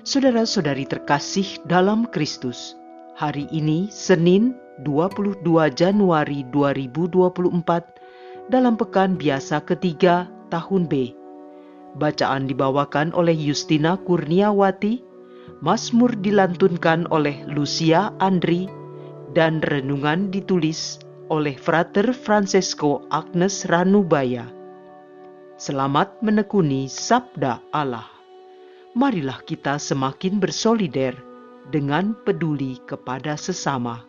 Saudara-saudari terkasih dalam Kristus, hari ini Senin 22 Januari 2024 dalam pekan biasa ketiga tahun B. Bacaan dibawakan oleh Justina Kurniawati, Mazmur dilantunkan oleh Lucia Andri, dan renungan ditulis oleh Frater Francesco Agnes Ranubaya. Selamat menekuni Sabda Allah. Marilah kita semakin bersolider dengan peduli kepada sesama.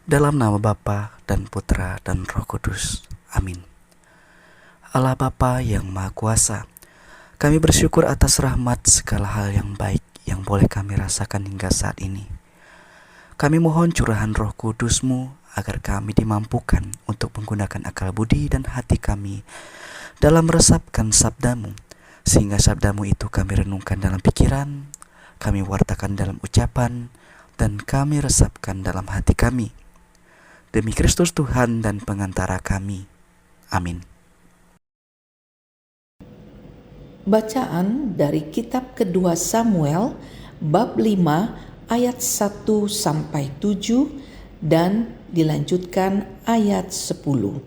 Dalam nama Bapa dan Putra dan Roh Kudus. Amin. Allah Bapa yang Maha Kuasa, kami bersyukur atas rahmat segala hal yang baik yang boleh kami rasakan hingga saat ini. Kami mohon curahan Roh Kudus-Mu agar kami dimampukan untuk menggunakan akal budi dan hati kami dalam meresapkan sabda-Mu, sehingga sabda-Mu itu kami renungkan dalam pikiran, kami wartakan dalam ucapan, dan kami resapkan dalam hati kami. Demi Kristus Tuhan dan pengantara kami. Amin. Bacaan dari kitab kedua Samuel bab 5 ayat 1 sampai 7 dan dilanjutkan ayat 10.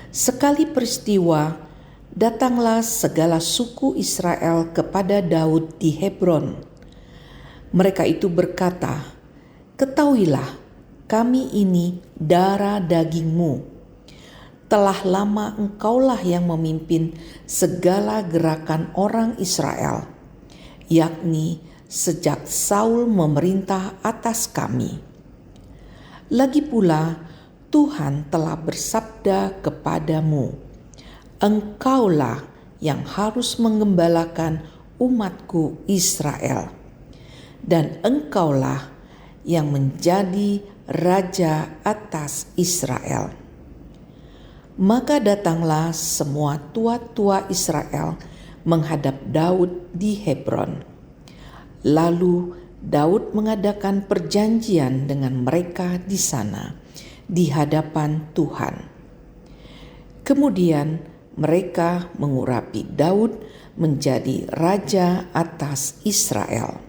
Sekali peristiwa, datanglah segala suku Israel kepada Daud di Hebron. Mereka itu berkata, "Ketahuilah, kami ini darah dagingmu. Telah lama engkaulah yang memimpin segala gerakan orang Israel, yakni sejak Saul memerintah atas kami. Lagi pula Tuhan telah bersabda kepadamu, engkaulah yang harus mengembalakan umatku Israel, dan engkaulah yang menjadi raja atas Israel." Maka datanglah semua tua-tua Israel menghadap Daud di Hebron. Lalu Daud mengadakan perjanjian dengan mereka di sana, di hadapan Tuhan. Kemudian mereka mengurapi Daud menjadi raja atas Israel.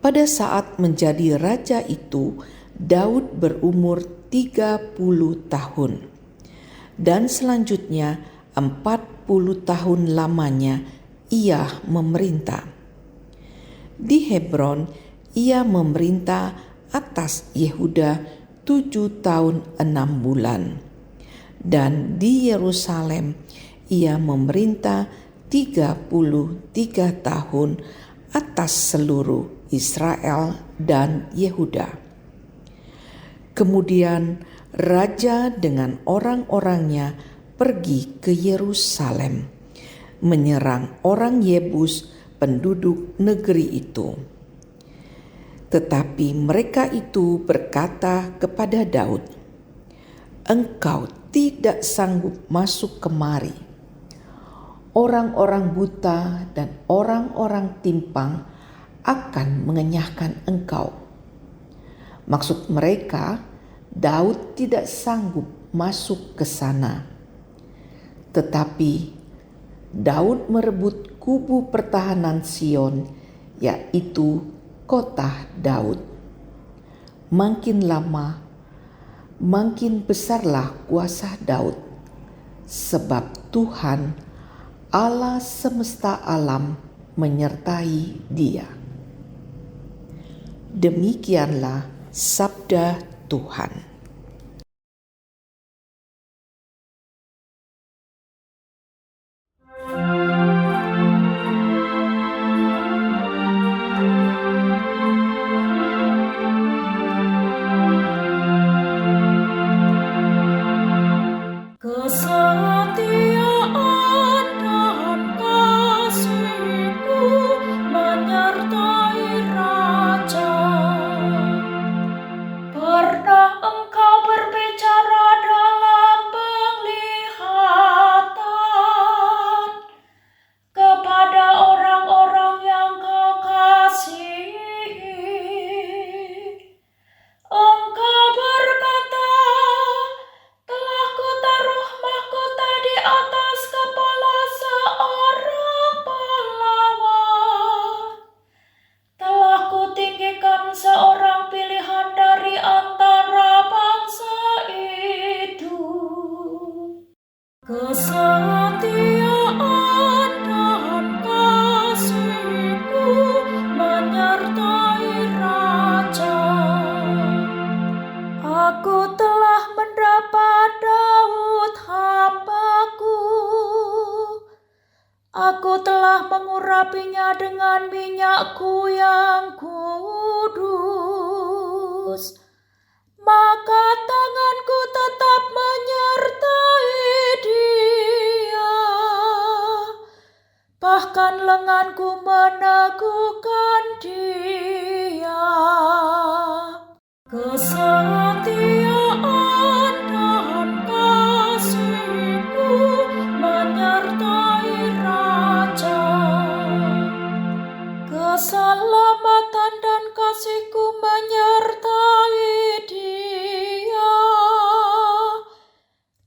Pada saat menjadi raja itu, Daud berumur 30 tahun. Dan selanjutnya 40 tahun lamanya ia memerintah. Di Hebron ia memerintah atas Yehuda 7 tahun 6 bulan. Dan di Yerusalem ia memerintah 33 tahun atas seluruh Israel dan Yehuda. Kemudian raja dengan orang-orangnya pergi ke Yerusalem, menyerang orang Yebus penduduk negeri itu. Tetapi mereka itu berkata kepada Daud, "Engkau tidak sanggup masuk kemari. Orang-orang buta dan orang-orang timpang akan mengenyahkan engkau." Maksud mereka, Daud tidak sanggup masuk ke sana. Tetapi Daud merebut kubu pertahanan Sion, yaitu kota Daud. Makin lama, makin besarlah kuasa Daud, sebab Tuhan, Allah semesta alam, menyertai dia. Demikianlah sabda Tuhan. Kesetiaan dan kasih-Mu menyertai Raja. Pernah dengan minyakku yang kudus, maka tanganku tetap menyertai dia, bahkan lenganku meneguhkan dia. Kesetiaan dan kasih-Ku menyertai raja. Keselamatan dan kasih-Ku menyertai dia,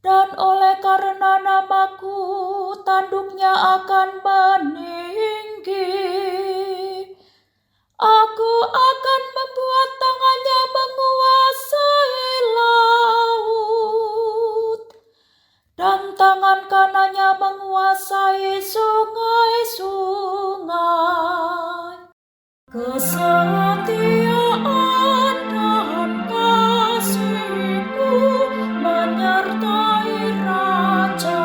dan oleh karena nama-Ku tanduknya akan meninggi. Aku akan membuat tangannya menguasai laut, dan tangan kanannya menguasai sungai-sungai. Kesetiaan dan kasih-Ku menyertai raja.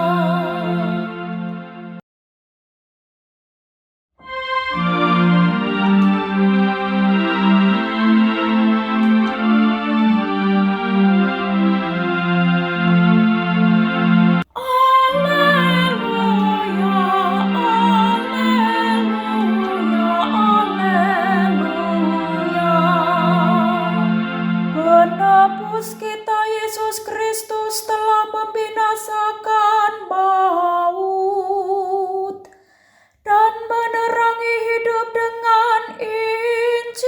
Penebus kita Yesus Kristus telah membinasakan maut dan menerangi hidup dengan Injil.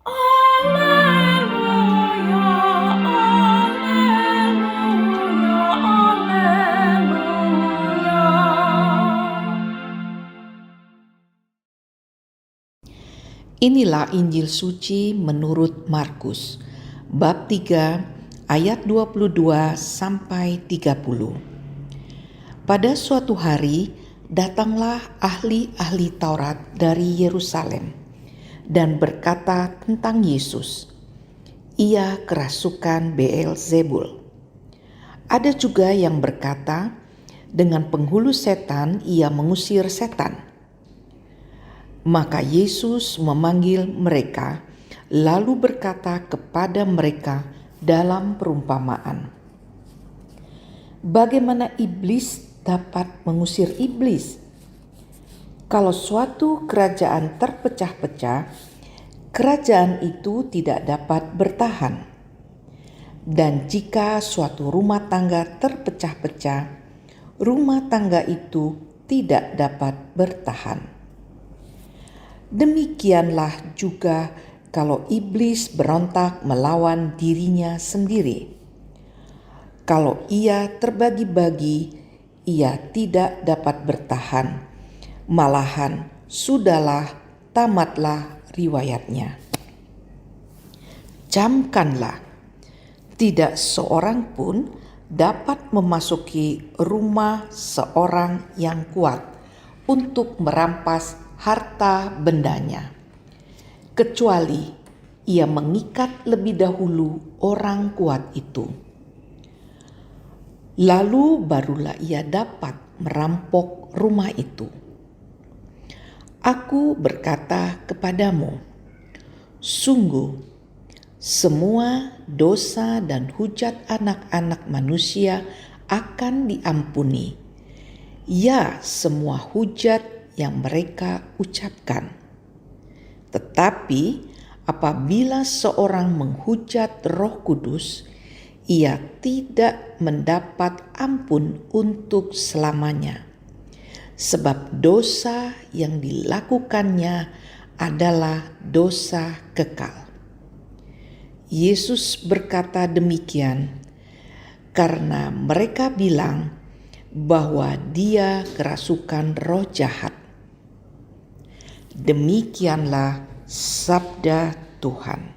Haleluya, haleluya, haleluya. Inilah Injil suci menurut Markus, bab 3 ayat 22 sampai 30. Pada suatu hari datanglah ahli-ahli Taurat dari Yerusalem dan berkata tentang Yesus, "Ia kerasukan Beelzebul." Ada juga yang berkata, dengan penghulu setan ia mengusir setan. Maka Yesus memanggil mereka, lalu berkata kepada mereka dalam perumpamaan, "Bagaimana iblis dapat mengusir iblis? Kalau suatu kerajaan terpecah-pecah, kerajaan itu tidak dapat bertahan. Dan jika suatu rumah tangga terpecah-pecah, rumah tangga itu tidak dapat bertahan. Demikianlah juga kalau iblis berontak melawan dirinya sendiri. Kalau ia terbagi-bagi, ia tidak dapat bertahan. Malahan sudahlah, tamatlah riwayatnya. Camkanlah, tidak seorang pun dapat memasuki rumah seorang yang kuat untuk merampas harta bendanya, kecuali ia mengikat lebih dahulu orang kuat itu. Lalu barulah ia dapat merampok rumah itu. Aku berkata kepadamu, sungguh semua dosa dan hujat anak-anak manusia akan diampuni, ya semua hujat yang mereka ucapkan. Tetapi apabila seorang menghujat Roh Kudus, ia tidak mendapat ampun untuk selamanya, sebab dosa yang dilakukannya adalah dosa kekal. Yesus berkata demikian karena mereka bilang bahwa dia kerasukan roh jahat. Demikianlah sabda Tuhan.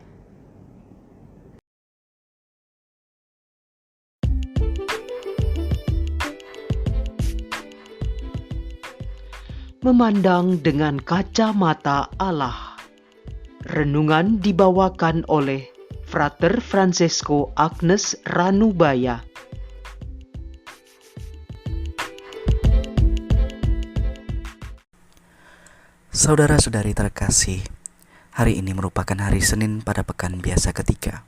Memandang dengan kacamata Allah. Renungan dibawakan oleh Frater Francesco Agnes Ranubaya. Saudara-saudari terkasih, hari ini merupakan hari Senin pada pekan biasa ketiga.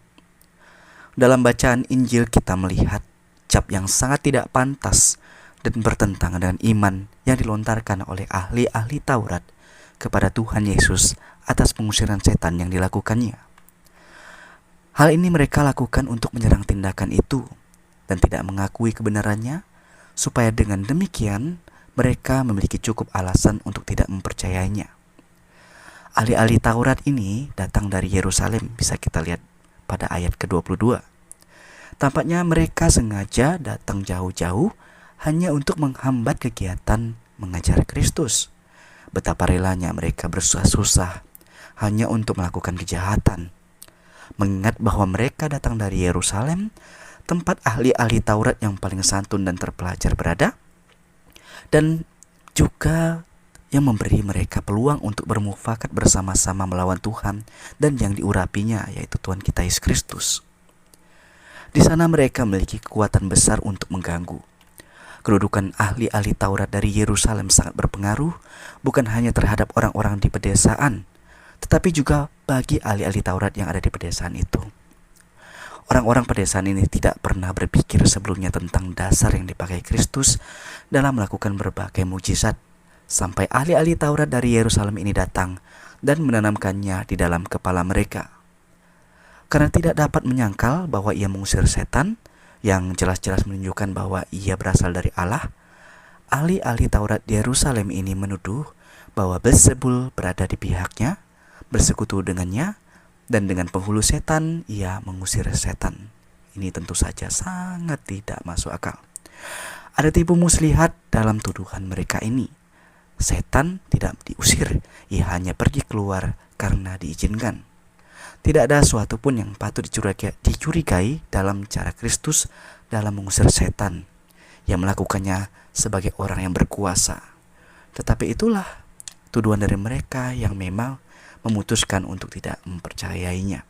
Dalam bacaan Injil kita melihat cap yang sangat tidak pantas dan bertentangan dengan iman yang dilontarkan oleh ahli-ahli Taurat kepada Tuhan Yesus atas pengusiran setan yang dilakukannya. Hal ini mereka lakukan untuk menyerang tindakan itu dan tidak mengakui kebenarannya, supaya dengan demikian mereka memiliki cukup alasan untuk tidak mempercayainya. Ahli-ahli Taurat ini datang dari Yerusalem, bisa kita lihat pada ayat ke-22. Tampaknya mereka sengaja datang jauh-jauh hanya untuk menghambat kegiatan mengajar Kristus. Betapa relanya mereka bersusah-susah hanya untuk melakukan kejahatan. Mengingat bahwa mereka datang dari Yerusalem, tempat ahli-ahli Taurat yang paling santun dan terpelajar berada, dan juga yang memberi mereka peluang untuk bermufakat bersama-sama melawan Tuhan dan yang diurapinya, yaitu Tuhan kita Yesus Kristus. Di sana mereka memiliki kekuatan besar untuk mengganggu. Kedudukan ahli-ahli Taurat dari Yerusalem sangat berpengaruh, bukan hanya terhadap orang-orang di pedesaan, tetapi juga bagi ahli-ahli Taurat yang ada di pedesaan itu. Orang-orang pedesaan ini tidak pernah berpikir sebelumnya tentang dasar yang dipakai Kristus dalam melakukan berbagai mujizat, sampai ahli-ahli Taurat dari Yerusalem ini datang dan menanamkannya di dalam kepala mereka. Karena tidak dapat menyangkal bahwa ia mengusir setan, yang jelas-jelas menunjukkan bahwa ia berasal dari Allah, ahli-ahli Taurat di Yerusalem ini menuduh bahwa Beelzebul berada di pihaknya, bersekutu dengannya, dan dengan penghulu setan ia mengusir setan. Ini tentu saja sangat tidak masuk akal. Ada tipu muslihat dalam tuduhan mereka ini. Setan tidak diusir, ia hanya pergi keluar karena diizinkan. Tidak ada suatu pun yang patut dicurigai dalam cara Kristus dalam mengusir setan, yang melakukannya sebagai orang yang berkuasa. Tetapi itulah tuduhan dari mereka yang memang memutuskan untuk tidak mempercayainya.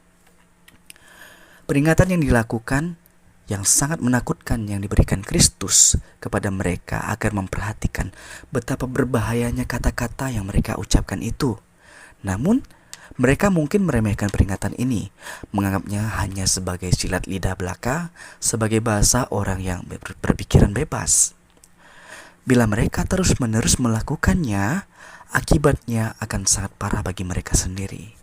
Peringatan yang dilakukan yang sangat menakutkan yang diberikan Kristus kepada mereka agar memperhatikan betapa berbahayanya kata-kata yang mereka ucapkan itu. Namun mereka mungkin meremehkan peringatan ini, menganggapnya hanya sebagai silat lidah belaka, sebagai bahasa orang yang berpikiran bebas. Bila mereka terus-menerus melakukannya, akibatnya akan sangat parah bagi mereka sendiri,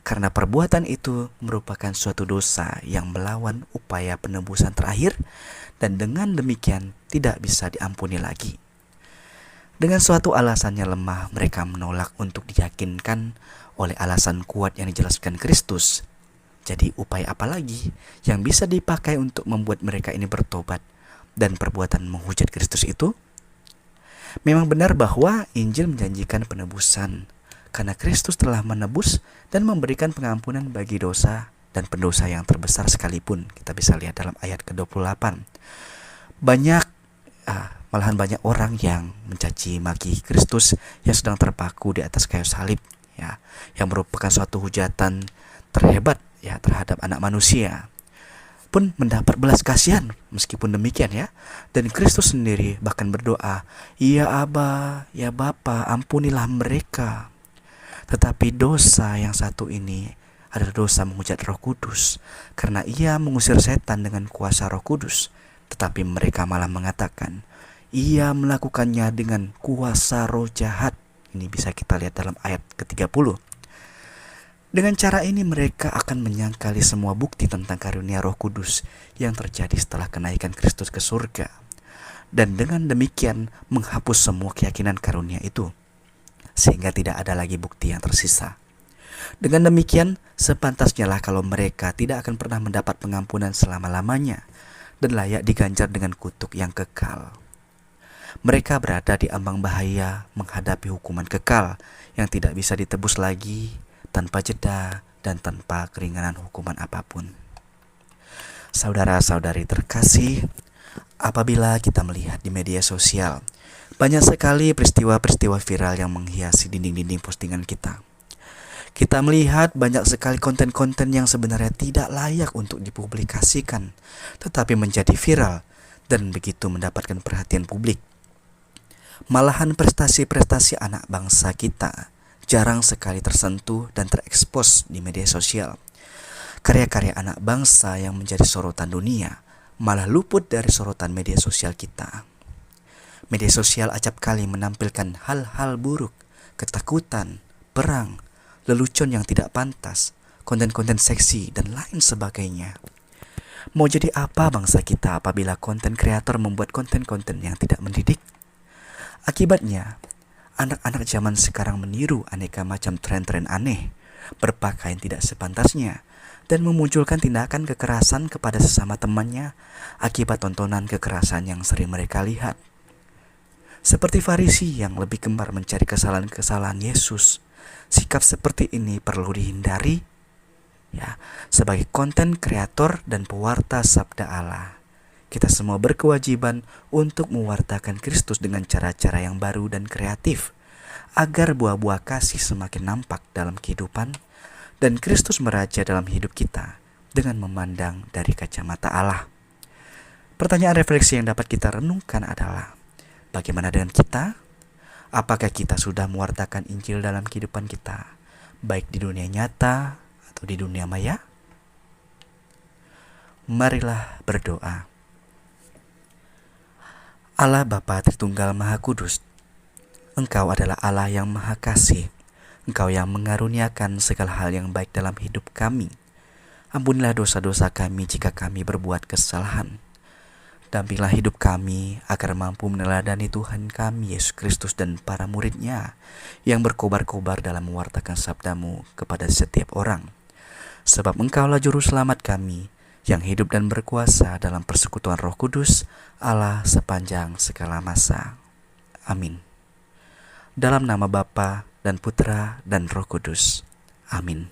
karena perbuatan itu merupakan suatu dosa yang melawan upaya penebusan terakhir, dan dengan demikian tidak bisa diampuni lagi. Dengan suatu alasannya lemah, mereka menolak untuk diyakinkan oleh alasan kuat yang dijelaskan Kristus. Jadi upaya apa lagi yang bisa dipakai untuk membuat mereka ini bertobat dan perbuatan menghujat Kristus itu? Memang benar bahwa Injil menjanjikan penebusan, karena Kristus telah menebus dan memberikan pengampunan bagi dosa dan pendosa yang terbesar sekalipun. Kita bisa lihat dalam ayat ke-28. Malahan banyak orang yang mencaci maki Kristus yang sedang terpaku di atas kayu salib, ya, yang merupakan suatu hujatan terhebat ya terhadap anak manusia, pun mendapat belas kasihan meskipun demikian ya. Dan Kristus sendiri bahkan berdoa, "Ya Aba, ya Bapa, ampunilah mereka." Tetapi dosa yang satu ini adalah dosa menghujat Roh Kudus, karena ia mengusir setan dengan kuasa Roh Kudus. Tetapi mereka malah mengatakan, ia melakukannya dengan kuasa roh jahat. Ini bisa kita lihat dalam ayat ke-30. Dengan cara ini mereka akan menyangkali semua bukti tentang karunia Roh Kudus yang terjadi setelah kenaikan Kristus ke surga, dan dengan demikian menghapus semua keyakinan karunia itu, sehingga tidak ada lagi bukti yang tersisa. Dengan demikian, sepantasnya lah kalau mereka tidak akan pernah mendapat pengampunan selama-lamanya dan layak diganjar dengan kutuk yang kekal. Mereka berada di ambang bahaya menghadapi hukuman kekal yang tidak bisa ditebus lagi, tanpa jeda dan tanpa keringanan hukuman apapun. Saudara-saudari terkasih, apabila kita melihat di media sosial, banyak sekali peristiwa-peristiwa viral yang menghiasi dinding-dinding postingan kita. Kita melihat banyak sekali konten-konten yang sebenarnya tidak layak untuk dipublikasikan, tetapi menjadi viral dan begitu mendapatkan perhatian publik. Malahan prestasi-prestasi anak bangsa kita jarang sekali tersentuh dan terekspos di media sosial. Karya-karya anak bangsa yang menjadi sorotan dunia malah luput dari sorotan media sosial kita. Media sosial acap kali menampilkan hal-hal buruk, ketakutan, perang, lelucon yang tidak pantas, konten-konten seksi, dan lain sebagainya. Mau jadi apa bangsa kita apabila konten kreator membuat konten-konten yang tidak mendidik? Akibatnya, anak-anak zaman sekarang meniru aneka macam tren-tren aneh, berpakaian tidak sepantasnya, dan memunculkan tindakan kekerasan kepada sesama temannya akibat tontonan kekerasan yang sering mereka lihat. Seperti Farisi yang lebih gemar mencari kesalahan-kesalahan Yesus, sikap seperti ini perlu dihindari sebagai konten kreator dan pewarta sabda Allah. Kita semua berkewajiban untuk mewartakan Kristus dengan cara-cara yang baru dan kreatif, agar buah-buah kasih semakin nampak dalam kehidupan dan Kristus meraja dalam hidup kita dengan memandang dari kacamata Allah. Pertanyaan refleksi yang dapat kita renungkan adalah, bagaimana dengan kita? Apakah kita sudah mewartakan Injil dalam kehidupan kita, baik di dunia nyata atau di dunia maya? Marilah berdoa. Allah Bapa Tritunggal Maha Kudus, Engkau adalah Allah yang Maha Kasih. Engkau yang mengaruniakan segala hal yang baik dalam hidup kami. Ampunilah dosa-dosa kami jika kami berbuat kesalahan. Dampinglah hidup kami agar mampu meneladani Tuhan kami Yesus Kristus dan para murid-Nya yang berkobar-kobar dalam mewartakan sabda-Mu kepada setiap orang. Sebab Engkaulah juru selamat kami yang hidup dan berkuasa dalam persekutuan Roh Kudus Allah sepanjang segala masa. Amin. Dalam nama Bapa dan Putra dan Roh Kudus. Amin.